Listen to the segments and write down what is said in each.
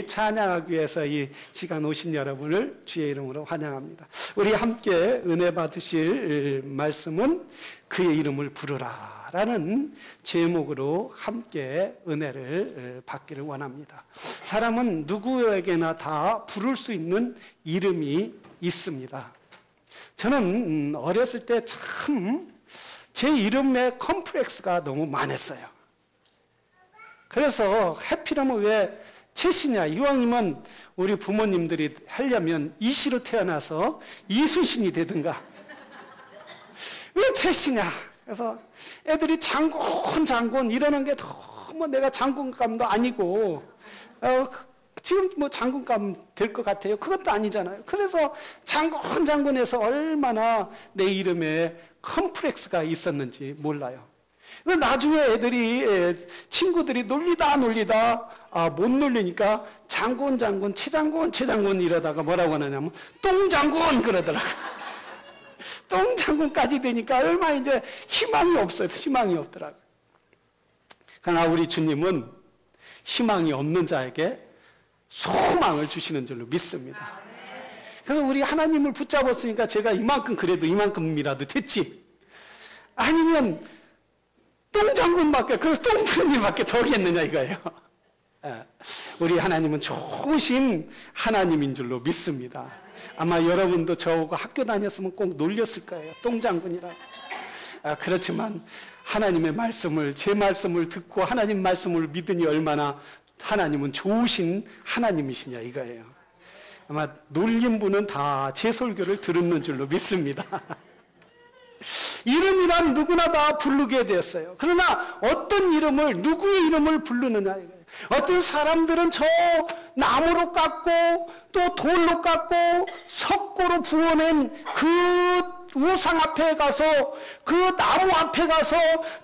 찬양하기 위해서 이 시간 오신 여러분을 주의 이름으로 환영합니다. 우리 함께 은혜 받으실 말씀은 그의 이름을 부르라 라는 제목으로 함께 은혜를 받기를 원합니다. 사람은 누구에게나 다 부를 수 있는 이름이 있습니다. 저는 어렸을 때 참 제 이름에 컴플렉스가 너무 많았어요. 그래서 해피라면 왜 최씨냐, 이왕이면 우리 부모님들이 하려면 이씨로 태어나서 이순신이 되든가, 왜 최씨냐. 그래서 애들이 장군 이러는 게 너무 내가 장군감도 아니고, 지금 뭐 장군감 될 것 같아요. 그것도 아니잖아요. 그래서 장군해서 얼마나 내 이름에 컴플렉스가 있었는지 몰라요. 나중에 애들이, 친구들이 놀리다 못 놀리니까 장군 최장군 이러다가 뭐라고 하냐면 똥장군 그러더라고요. 똥장군까지 되니까 얼마 이제 희망이 없더라고요. 그러나 우리 주님은 희망이 없는 자에게 소망을 주시는 줄로 믿습니다. 그래서 우리 하나님을 붙잡았으니까 제가 이만큼이라도 됐지. 아니면 똥장군밖에, 그 똥푸른이밖에 더겠느냐 이거예요. 우리 하나님은 좋으신 하나님인 줄로 믿습니다. 아마 여러분도 저하고 학교 다녔으면 꼭 놀렸을 거예요. 똥장군이라고. 그렇지만 하나님의 말씀을, 제 말씀을 듣고 하나님 말씀을 믿으니 얼마나 하나님은 좋으신 하나님이시냐 이거예요. 아마 놀린 분은 다 제 설교를 들었는 줄로 믿습니다. 이름이란 누구나 다 부르게 되었어요. 그러나 어떤 이름을, 누구의 이름을 부르느냐 이거예요. 어떤 사람들은 저 나무로 깎고 또 돌로 깎고 석고로 부어낸 그 우상 앞에 가서, 그 나무 앞에 가서,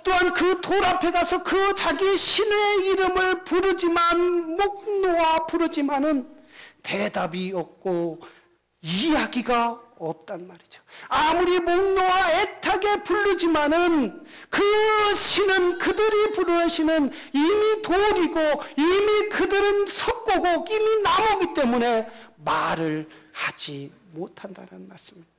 또한 그 돌 앞에 가서 그 자기 신의 이름을 부르지만, 목 놓아 부르지만은 대답이 없고 이야기가 없단 말이죠. 아무리 목 놓아 애타게 부르지만은 그 신은, 그들이 부르는 신은 이미 돌이고 이미 그들은 석고고 이미 나무기 때문에 말을 하지 못한다는 말씀입니다.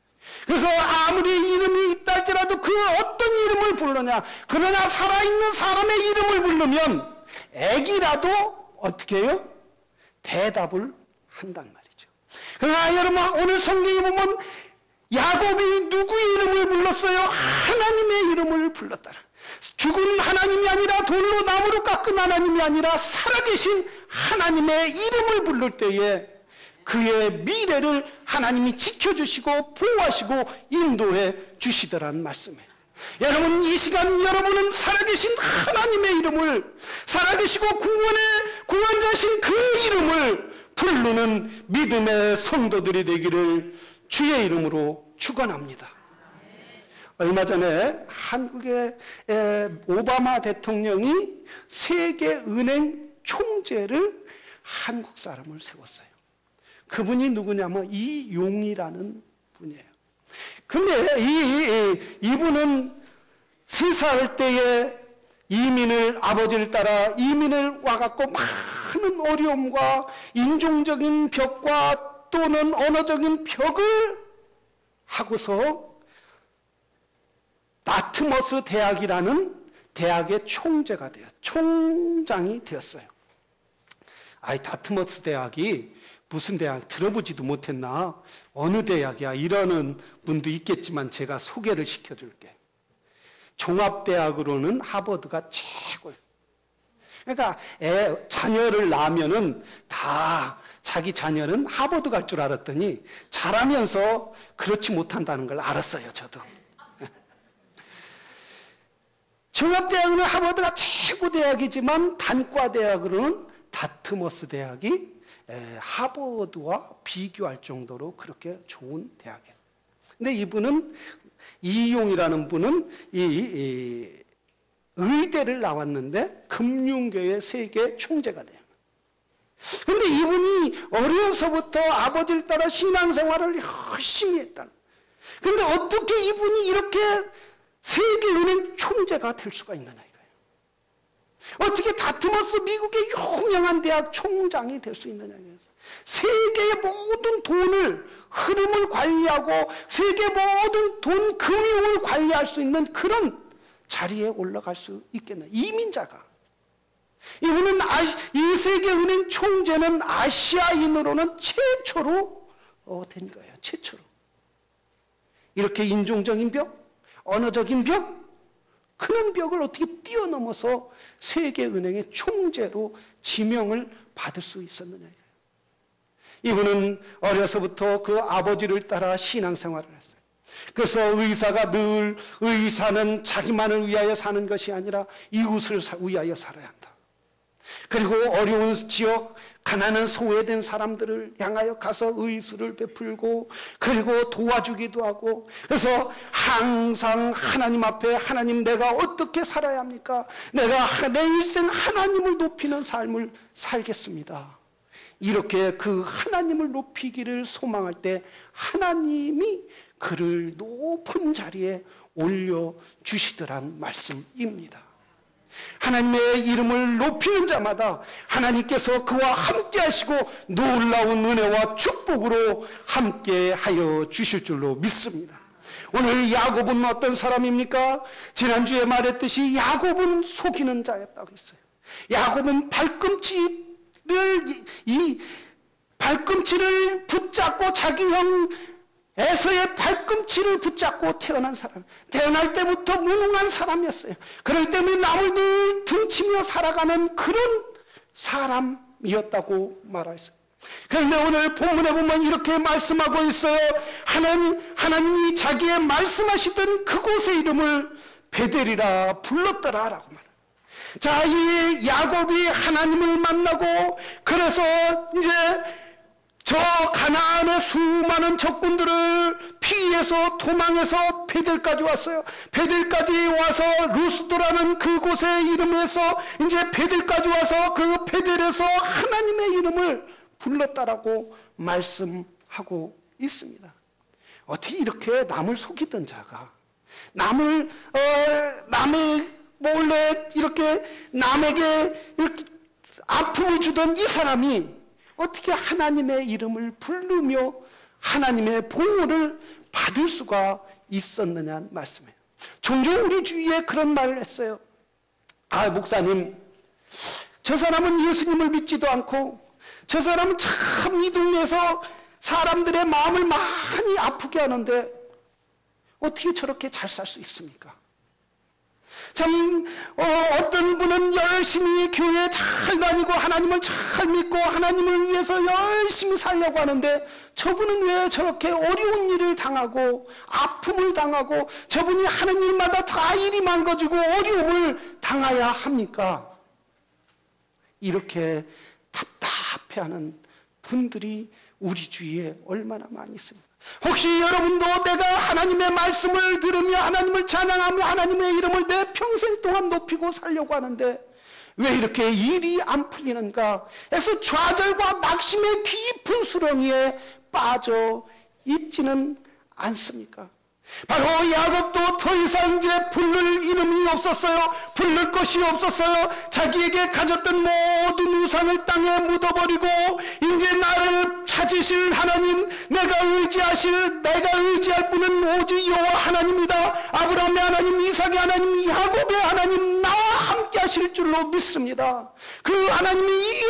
그래서 아무리 이름이 있다 할지라도 그 어떤 이름을 부르느냐, 그러나 살아있는 사람의 이름을 부르면 애기라도 어떻게 해요? 대답을 한단 말이죠. 그러나 여러분, 오늘 성경에 보면 야곱이 누구의 이름을 불렀어요? 하나님의 이름을 불렀더라. 죽은 하나님이 아니라 돌로 나무로 깎은 하나님이 아니라 살아계신 하나님의 이름을 부를 때에 그의 미래를 하나님이 지켜주시고 보호하시고 인도해 주시더란 말씀이에요. 여러분, 이 시간 여러분은 살아계신 하나님의 이름을, 살아계시고 구원자신 그 이름을 부르는 믿음의 성도들이 되기를 주의 이름으로 축원합니다. 얼마 전에 한국의 오바마 대통령이 세계은행 총재를 한국 사람을 세웠어요. 그분이 누구냐면 이용이라는 분이에요. 근데 이분은 3살 때에 아버지를 따라 이민을 와갖고 많은 어려움과 인종적인 벽과 또는 언어적인 벽을 하고서 다트머스 대학이라는 대학의 총장이 되었어요. 다트머스 대학이 무슨 대학 들어보지도 못했나? 어느 대학이야? 이러는 분도 있겠지만 제가 소개를 시켜줄게. 종합대학으로는 하버드가 최고예요. 그러니까 자녀를 낳으면은 다 자기 자녀는 하버드 갈 줄 알았더니 자라면서 그렇지 못한다는 걸 알았어요, 저도. 종합대학은 하버드가 최고 대학이지만 단과대학으로는 다트머스 대학이 하버드와 비교할 정도로 그렇게 좋은 대학이에요. 근데 이분은, 이용이라는 분은 의대를 나왔는데 금융계의 세계 총재가 돼요. 근데 이분이 어려서부터 아버지를 따라 신앙생활을 열심히 했다는. 근데 어떻게 이분이 이렇게 세계은행 총재가 될 수가 있느냐 이거예요. 어떻게 다트머스 미국의 유명한 대학 총장이 될 수 있느냐. 세계의 모든 돈을 흐름을 관리하고 세계 모든 돈 금융을 관리할 수 있는 그런 자리에 올라갈 수 있겠나. 이민자가. 이분은 이 세계은행 총재는 아시아인으로는 최초로 된 거예요. 최초로. 이렇게 인종적인 벽, 언어적인 벽, 그런 벽을 어떻게 뛰어넘어서 세계은행의 총재로 지명을 받을 수 있었느냐. 이분은 어려서부터 그 아버지를 따라 신앙생활을 했어요. 그래서 의사는 자기만을 위하여 사는 것이 아니라 이웃을 위하여 살아야 한다. 그리고 어려운 지역, 가난한 소외된 사람들을 향하여 가서 의술을 베풀고 그리고 도와주기도 하고, 그래서 항상 하나님 앞에, 하나님 내가 어떻게 살아야 합니까? 내가 내 일생 하나님을 높이는 삶을 살겠습니다. 이렇게 그 하나님을 높이기를 소망할 때 하나님이 그를 높은 자리에 올려주시더란 말씀입니다. 하나님의 이름을 높이는 자마다 하나님께서 그와 함께 하시고 놀라운 은혜와 축복으로 함께 하여 주실 줄로 믿습니다. 오늘 야곱은 어떤 사람입니까? 지난주에 말했듯이 야곱은 속이는 자였다고 했어요. 야곱은 발꿈치를 붙잡고 자기 형 에서의 발꿈치를 붙잡고 태어난 사람, 태어날 때부터 무능한 사람이었어요. 그렇기 때문에 남을 늘 등치며 살아가는 그런 사람이었다고 말했어요. 그런데 오늘 본문에 보면 이렇게 말씀하고 있어요. 하나님이 자기의 말씀하시던 그곳의 이름을 베델이라 불렀더라 라고 말해요. 자, 이 야곱이 하나님을 만나고 그래서 이제 저 가나안의 수많은 적군들을 피해서 도망해서 베델까지 왔어요. 베델까지 와서 루스도라는 그곳의 이름에서 이제 베델까지 와서 그 베델에서 하나님의 이름을 불렀다라고 말씀하고 있습니다. 어떻게 이렇게 남을 속이던 자가 남의 몰래 이렇게 남에게 이렇게 아픔을 주던 이 사람이 어떻게 하나님의 이름을 부르며 하나님의 보호를 받을 수가 있었느냐는 말씀이에요. 종종 우리 주위에 그런 말을 했어요. 아, 목사님, 저 사람은 예수님을 믿지도 않고 저 사람은 참 이 동네에서 사람들의 마음을 많이 아프게 하는데 어떻게 저렇게 잘 살 수 있습니까? 참 어떤 분은 열심히 교회에 잘 다니고 하나님을 잘 믿고 하나님을 위해서 열심히 살려고 하는데 저분은 왜 저렇게 어려운 일을 당하고 아픔을 당하고 저분이 하는 일마다 다 일이 망가지고 어려움을 당해야 합니까? 이렇게 답답해하는 분들이 우리 주위에 얼마나 많이 있습니까? 혹시 여러분도 내가 하나님의 말씀을 들으며 하나님을 찬양하며 하나님의 이름을 내 평생 동안 높이고 살려고 하는데 왜 이렇게 일이 안 풀리는가 해서 좌절과 낙심의 깊은 수렁이에 빠져 있지는 않습니까? 바로 야곱도 더 이상 이제 부를 이름이 없었어요. 부를 것이 없었어요. 자기에게 가졌던 모든 우상을 땅에 묻어버리고 이제 나를 찾으실 하나님, 내가 의지할 분은 오직 여호와 하나님이다. 아브라함의 하나님, 이삭의 하나님, 야곱의 하나님, 나와 함께 하실 줄로 믿습니다. 그 하나님이 이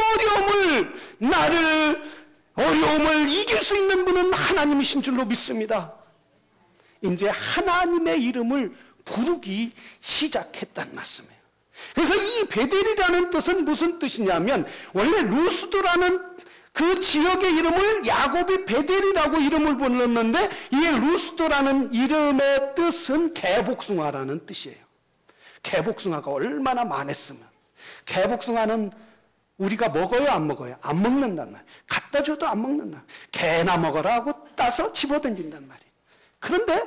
어려움을 이길 수 있는 분은 하나님이신 줄로 믿습니다. 이제 하나님의 이름을 부르기 시작했다는 말씀이에요. 그래서 이 베델이라는 뜻은 무슨 뜻이냐면 원래 루스도라는 그 지역의 이름을 야곱이 베델이라고 이름을 불렀는데 이 루스도라는 이름의 뜻은 개복숭아라는 뜻이에요. 개복숭아가 얼마나 많았으면. 개복숭아는 우리가 먹어요, 안 먹어요? 안 먹는단 말이에요. 갖다 줘도 안 먹는다. 개나 먹어라 하고 따서 집어던진단 말이에요. 그런데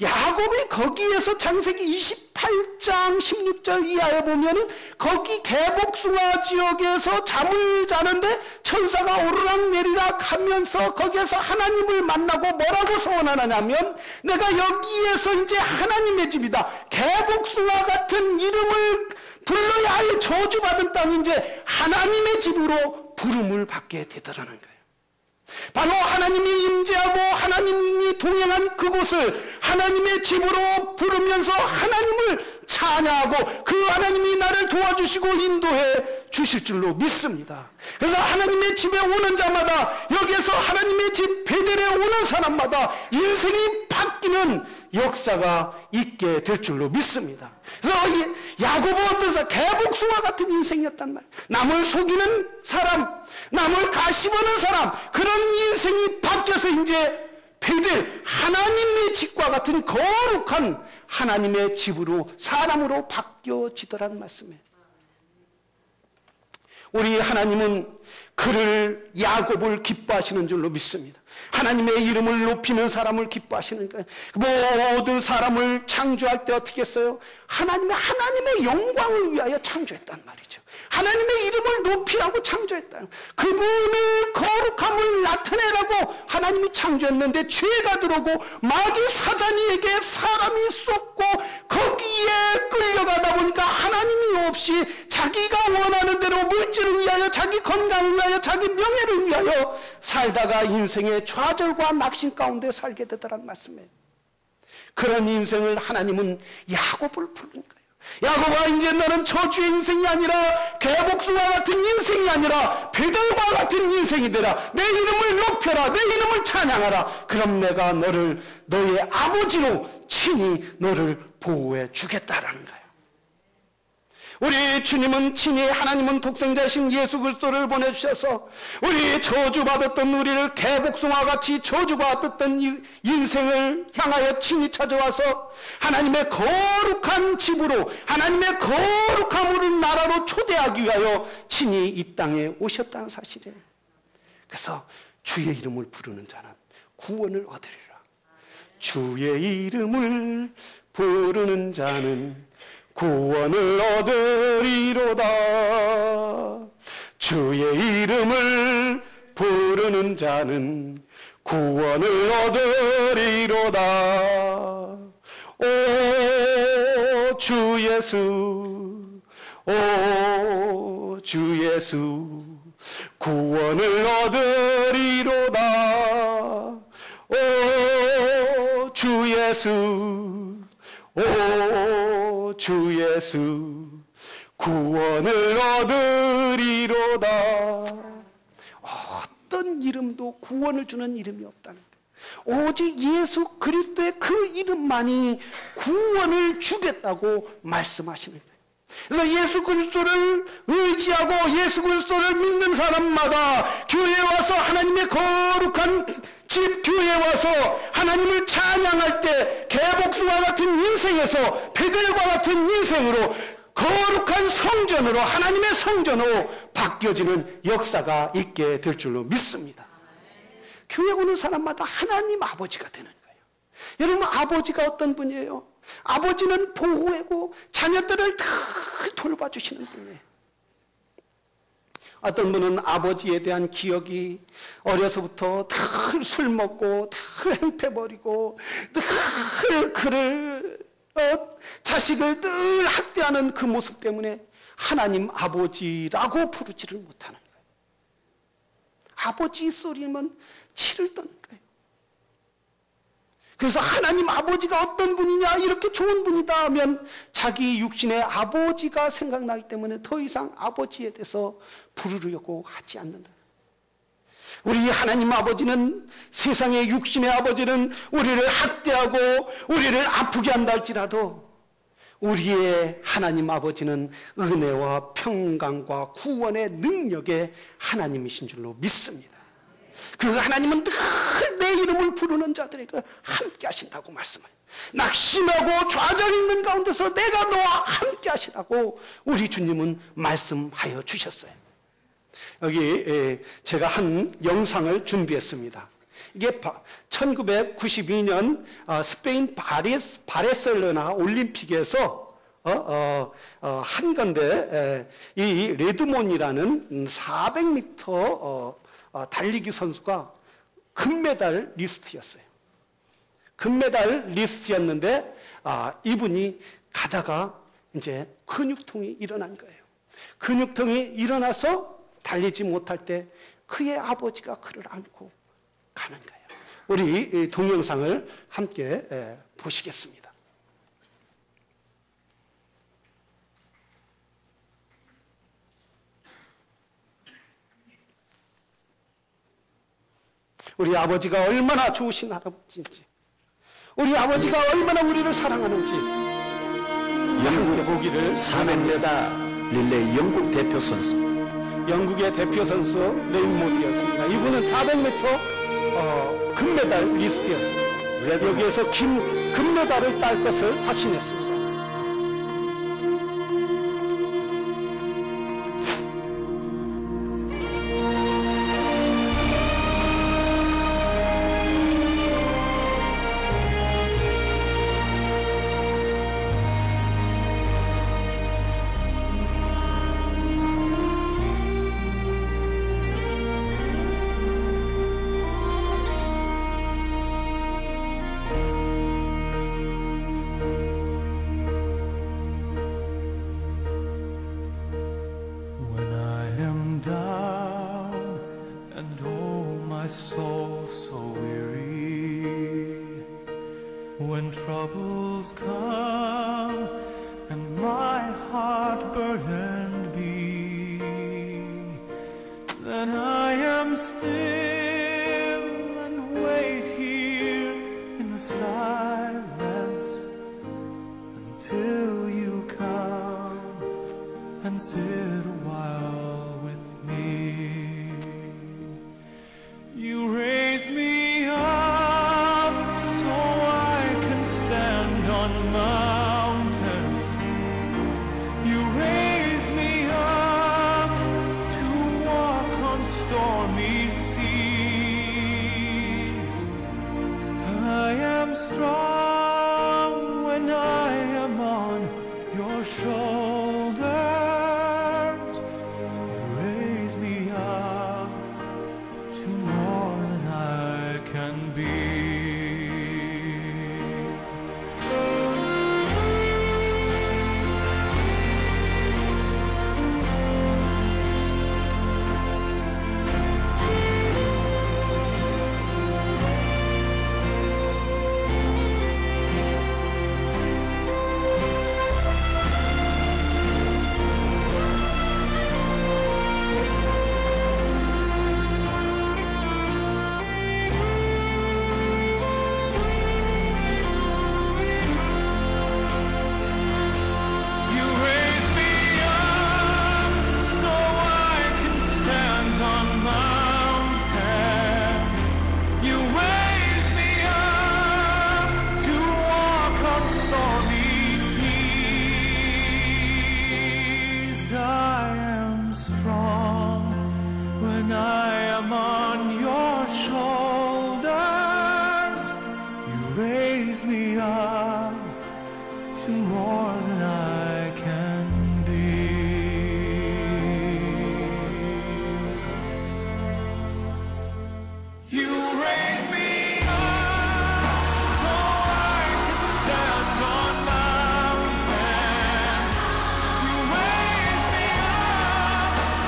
야곱이 거기에서 창세기 28장 16절 이하에 보면은 거기 개복숭아 지역에서 잠을 자는데 천사가 오르락내리락 하면서 거기에서 하나님을 만나고 뭐라고 소원하냐면 내가 여기에서 이제 하나님의 집이다. 개복숭아 같은 이름을 불러야 할 저주받은 땅이 이제 하나님의 집으로 부름을 받게 되더라는 거예요. 바로 하나님이 임재하고 하나님이 동행한 그곳을 하나님의 집으로 부르면서 하나님을 찬양하고 그 하나님이 나를 도와주시고 인도해 주실 줄로 믿습니다. 그래서 하나님의 집에 오는 자마다, 여기에서 하나님의 집 베델에 오는 사람마다 인생이 바뀌는 역사가 있게 될 줄로 믿습니다. 그래서 야고보 어떤 사람, 개복숭아 같은 인생이었단 말이에요. 남을 속이는 사람, 남을 가시보는 사람, 그런 인생이 바뀌어서 이제 베델, 하나님의 집과 같은 거룩한 하나님의 집으로, 사람으로 바뀌어지더란 말씀이에요. 우리 하나님은 그를, 야곱을 기뻐하시는 줄로 믿습니다. 하나님의 이름을 높이는 사람을 기뻐하시는 거예요. 모든 사람을 창조할 때 어떻게 했어요? 하나님의 영광을 위하여 창조했단 말이죠. 하나님의 이름을 높이라고 창조했다. 그분의 거룩함을 나타내라고 하나님이 창조했는데, 죄가 들어오고 마귀 사단에게 사람이 쏟고 거기에 끌려가다 보니까 하나님이 없이 자기가 원하는 대로 물질을 위하여, 자기 건강을 위하여, 자기 명예를 위하여 살다가 인생의 좌절과 낙심 가운데 살게 되더란 말씀이에요. 그런 인생을 하나님은 야곱을 부른 거예요. 야곱아, 이제 너는 저주의 인생이 아니라, 개복숭아 같은 인생이 아니라 베델과 같은 인생이 되라. 내 이름을 높여라. 내 이름을 찬양하라. 그럼 내가 너를 너의 아버지로 친히 너를 보호해 주겠다라는 거예요. 우리 주님은 친히, 하나님은 독생자이신 예수 그리스도를 보내주셔서 우리 저주받았던, 우리를 개복숭아같이 저주받았던 인생을 향하여 친히 찾아와서 하나님의 거룩한 집으로, 하나님의 거룩함으로 나라로 초대하기 위하여 친히 이 땅에 오셨다는 사실이에요. 그래서 주의 이름을 부르는 자는 구원을 얻으리라. 주의 이름을 부르는 자는 구원을 얻으리로다. 주의 이름을 부르는 자는 구원을 얻으리로다. 오 주 예수, 오 주 예수, 구원을 얻으리로다. 오 주 예수, 오 주 예수, 구원을 얻으리로다. 어떤 이름도 구원을 주는 이름이 없다는 거예요. 오직 예수 그리스도의 그 이름만이 구원을 주겠다고 말씀하시는 거예요. 그래서 예수 그리스도를 의지하고 예수 그리스도를 믿는 사람마다 교회에 와서, 하나님의 거룩한 집 교회에 와서 하나님을 찬양할 때 개복숭아 같은 인생에서 베델과 같은 인생으로, 거룩한 성전으로, 하나님의 성전으로 바뀌어지는 역사가 있게 될 줄로 믿습니다. 교회 오는 사람마다 하나님 아버지가 되는 거예요. 여러분, 아버지가 어떤 분이에요? 아버지는 보호하고 자녀들을 다 돌봐주시는 분이에요. 어떤 분은 아버지에 대한 기억이 어려서부터 늘 술 먹고 늘 행패버리고 늘 그를 자식을 늘 학대하는 그 모습 때문에 하나님 아버지라고 부르지를 못하는 거예요. 아버지 소리면 치를 떠는 거예요. 그래서 하나님 아버지가 어떤 분이냐, 이렇게 좋은 분이다 하면 자기 육신의 아버지가 생각나기 때문에 더 이상 아버지에 대해서 부르려고 하지 않는다. 우리 하나님 아버지는, 세상의 육신의 아버지는 우리를 학대하고 우리를 아프게 한다 할지라도 우리의 하나님 아버지는 은혜와 평강과 구원의 능력의 하나님이신 줄로 믿습니다. 그 하나님은 늘 내 이름을 부르는 자들에게 함께 하신다고 말씀해요. 낙심하고 좌절 있는 가운데서 내가 너와 함께 하시라고 우리 주님은 말씀하여 주셨어요. 여기 제가 한 영상을 준비했습니다. 이게 1992년 스페인 바르셀로나 올림픽에서 한 건데, 이 레드몬이라는 400m 달리기 선수가 금메달 리스트였어요. 금메달 리스트였는데 이분이 가다가 이제 근육통이 일어난 거예요. 근육통이 일어나서 달리지 못할 때 그의 아버지가 그를 안고 가는 거예요. 우리 동영상을 함께 보시겠습니다. 우리 아버지가 얼마나 좋으신 할아버지인지, 우리 아버지가 얼마나 우리를 사랑하는지 영국에 보기를 400m 릴레이 영국 대표 선수. 영국의 대표 선수 레인모드였습니다. 이분은 400m 금메달 리스트였습니다. 여기에서 금메달을 딸 것을 확신했습니다. When troubles come and my heart burdened be, then I am still and wait here in the silence until you come and sit a while with me. You raise me up so I can stand on mountains. You raise me up to walk on stormy seas. I am strong when I am on your shoulders. You raise me up to more than I can be. You raise me up so I can stand on mountains. You raise me up to walk on stormy seas. I am strong when I am on your shoulders. You raise me up to more than I can be. You raise me up so I can stand on mountains.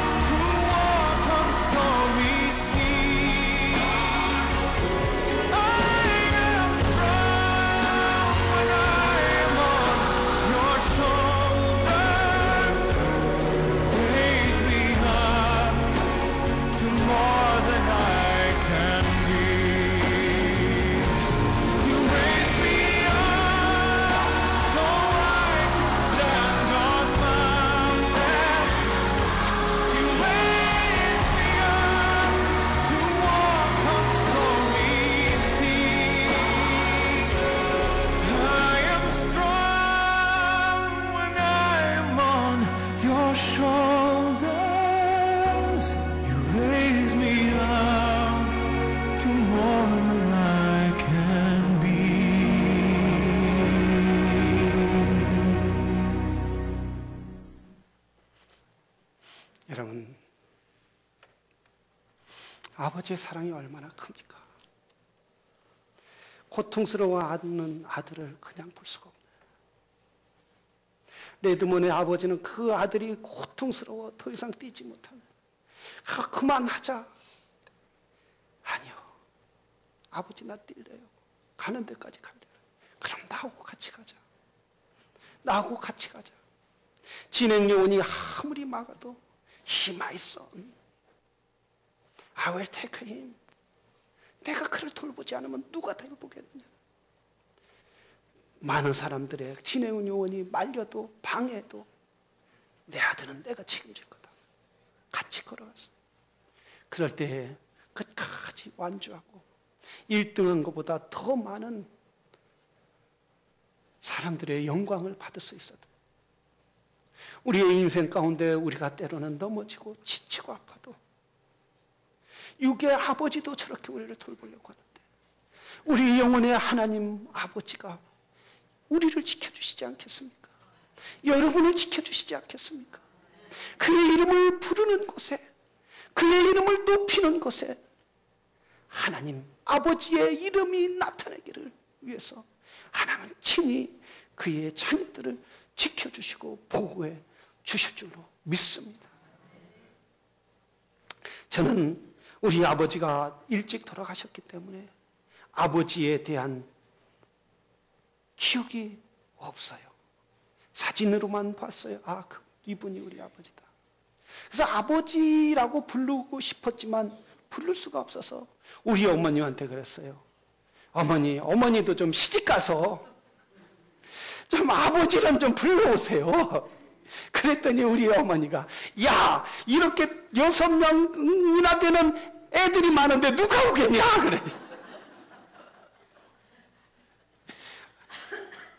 You raise me up to walk on stormy seas. I am strong when I am on your shoulders. Raise me up to more than I can be. You raise me up so I can stand on mountains. You raise me up to walk on stormy seas. I am strong when I am on your shoulders. You raise me up to more than I can be. 여러분, 아버지의 사랑이 얼마나 큽니까? 고통스러워하는 아들을 그냥 볼 수가 없네요. 레드몬의 아버지는 그 아들이 고통스러워 더 이상 뛰지 못하네. 그만하자. 아니요. 아버지 나 뛸래요. 가는 데까지 갈래요. 그럼 나하고 같이 가자. 나하고 같이 가자. 진행요원이 아무리 막아도 He my son. I will take him. 내가 그를 돌보지 않으면 누가 돌보겠느냐. 많은 사람들의 진행원 요원이 말려도 방해도 내 아들은 내가 책임질 거다. 같이 걸어갔어. 그럴 때 끝까지 완주하고 1등한 것보다 더 많은 사람들의 영광을 받을 수 있어도 우리의 인생 가운데 우리가 때로는 넘어지고 지치고 아파도 육의 아버지도 저렇게 우리를 돌보려고 하는데 우리 영혼의 하나님 아버지가 우리를 지켜주시지 않겠습니까? 여러분을 지켜주시지 않겠습니까? 그의 이름을 부르는 곳에, 그의 이름을 높이는 곳에 하나님 아버지의 이름이 나타나기를 위해서 하나님은 친히 그의 자녀들을 지켜주시고 보호해 주실 줄로 믿습니다. 저는 우리 아버지가 일찍 돌아가셨기 때문에 아버지에 대한 기억이 없어요. 사진으로만 봤어요. 이분이 우리 아버지다. 그래서 아버지라고 부르고 싶었지만 부를 수가 없어서 우리 어머님한테 그랬어요. 어머니도 좀 시집가서 좀 아버지는 좀 불러오세요. 그랬더니 우리 어머니가 야, 이렇게 6명이나 되는 애들이 많은데 누가 오겠냐 그래.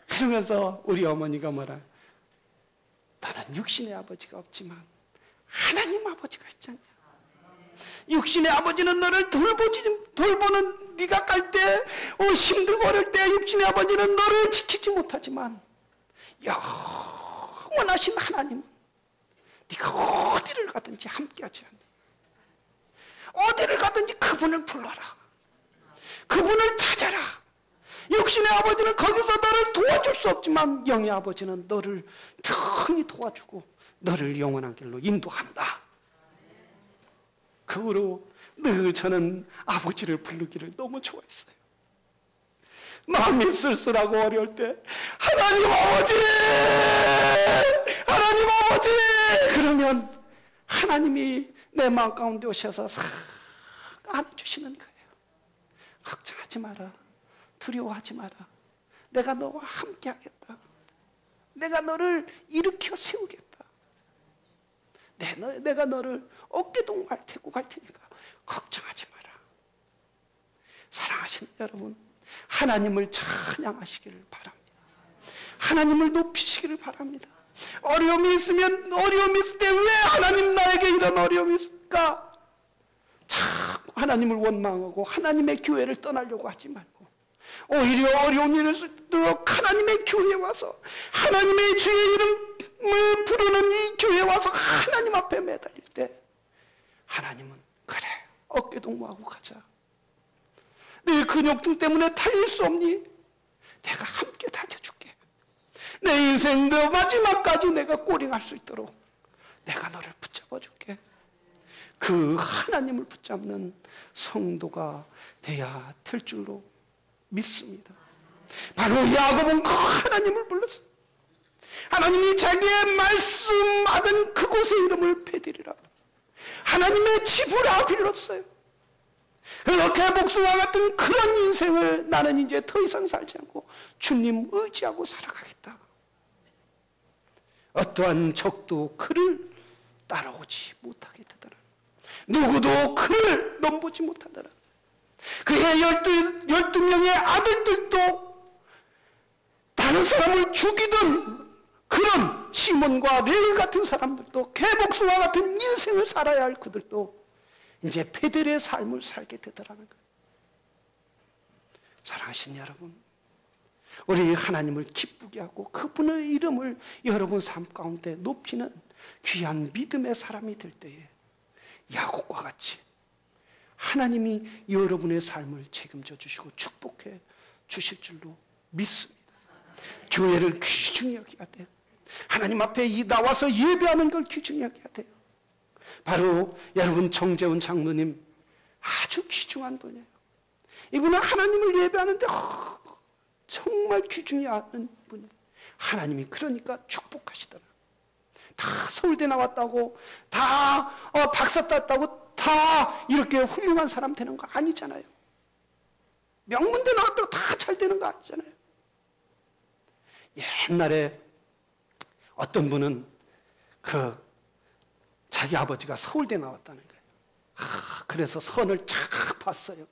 그러면서 우리 어머니가 뭐라, 너는 육신의 아버지가 없지만 하나님 아버지가 있잖냐. 육신의 아버지는 너를 돌보는 네가 갈 때 힘들고 어릴 때 육신의 아버지는 너를 지키지 못하지만 영원하신 하나님은 네가 어디를 가든지 함께하지 않냐. 어디를 가든지 그분을 불러라. 그분을 찾아라. 육신의 아버지는 거기서 너를 도와줄 수 없지만 영의 아버지는 너를 등히 도와주고 너를 영원한 길로 인도한다. 그 후로 늘 저는 아버지를 부르기를 너무 좋아했어요. 마음이 쓸쓸하고 어려울 때 하나님 아버지! 하나님 아버지! 그러면 하나님이 내 마음 가운데 오셔서 싹 안아주시는 거예요. 걱정하지 마라. 두려워하지 마라. 내가 너와 함께 하겠다. 내가 너를 일으켜 세우겠다. 내가 너를 어깨동무할 테고 갈 테니까 걱정하지 마라. 사랑하시는 여러분, 하나님을 찬양하시기를 바랍니다. 하나님을 높이시기를 바랍니다. 어려움이 있으면 어려움이 있을 때 왜 하나님 나에게 이런 어려움이 있을까? 자꾸 하나님을 원망하고 하나님의 교회를 떠나려고 하지 말고 오히려 어려운 일을 있을수록 하나님의 교회에 와서 하나님의 주의 이름을 부르는 이 교회에 와서 하나님 앞에 매달릴 때 하나님은 그래 어깨동무하고 가자. 내 근육들 때문에 달릴 수 없니? 내가 함께 달려줄게. 내 인생도 마지막까지 내가 꼬링할 수 있도록 내가 너를 붙잡아줄게. 그 하나님을 붙잡는 성도가 돼야 될 줄로 믿습니다. 바로 야곱은 그 하나님을 불렀어요. 하나님이 자기의 말씀하던 그곳의 이름을 베델이라 하나님의 집으라 불렀어요. 그렇게 복수와 같은 그런 인생을 나는 이제 더 이상 살지 않고 주님 의지하고 살아가겠다. 어떠한 적도 그를 따라오지 못하게 되더라. 누구도 그를 넘보지 못하더라. 그의 12명의 아들들도 다른 사람을 죽이던 그런 시몬과 레위 같은 사람들도 개복수와 같은 인생을 살아야 할 그들도 이제 베델의 삶을 살게 되더라는 거예요. 사랑하신 여러분, 우리 하나님을 기쁘게 하고 그분의 이름을 여러분 삶 가운데 높이는 귀한 믿음의 사람이 될 때에 야곱과 같이 하나님이 여러분의 삶을 책임져 주시고 축복해 주실 줄로 믿습니다. 교회를 귀중히 여겨야 돼. 하나님 앞에 나와서 예배하는 걸 귀중히 여겨야 돼요. 바로 여러분 정재훈 장로님 아주 귀중한 분이에요. 이분은 하나님을 예배하는데 정말 귀중히 아는 분이에요. 하나님이 그러니까 축복하시더라. 다 서울대 나왔다고, 다 박사 땄다고 다 이렇게 훌륭한 사람 되는 거 아니잖아요. 명문대 나왔다고 다 잘 되는 거 아니잖아요. 옛날에 어떤 분은 자기 아버지가 서울대 나왔다는 거예요. 그래서 선을 쫙 봤어요.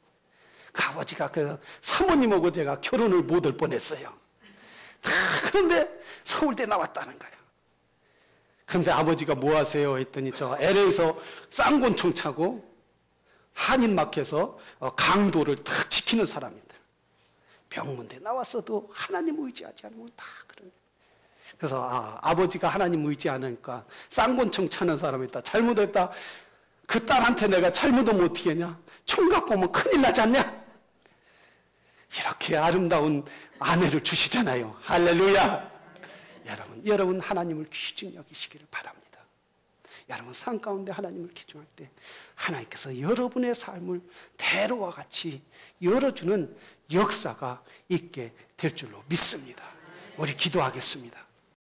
그 아버지가 사모님하고 제가 결혼을 못 할 뻔했어요. 그런데 서울대 나왔다는 거예요. 그런데 아버지가 뭐 하세요? 했더니 저 LA에서 쌍권총 차고 한인마켓에서 강도를 탁 지키는 사람인데 명문대 나왔어도 하나님 의지하지 않으면 다 그런. 그래서 아버지가 하나님 의지하니까 쌍권총 차는 사람이 있다. 잘못했다. 그 딸한테 내가 잘못하면 어떻게 하냐? 총 갖고 오면 큰일 나지 않냐? 이렇게 아름다운 아내를 주시잖아요. 할렐루야. 여러분 하나님을 귀중히 여기시기를 바랍니다. 여러분 삶 가운데 하나님을 귀중할 때 하나님께서 여러분의 삶을 대로와 같이 열어주는 역사가 있게 될 줄로 믿습니다. 우리 기도하겠습니다.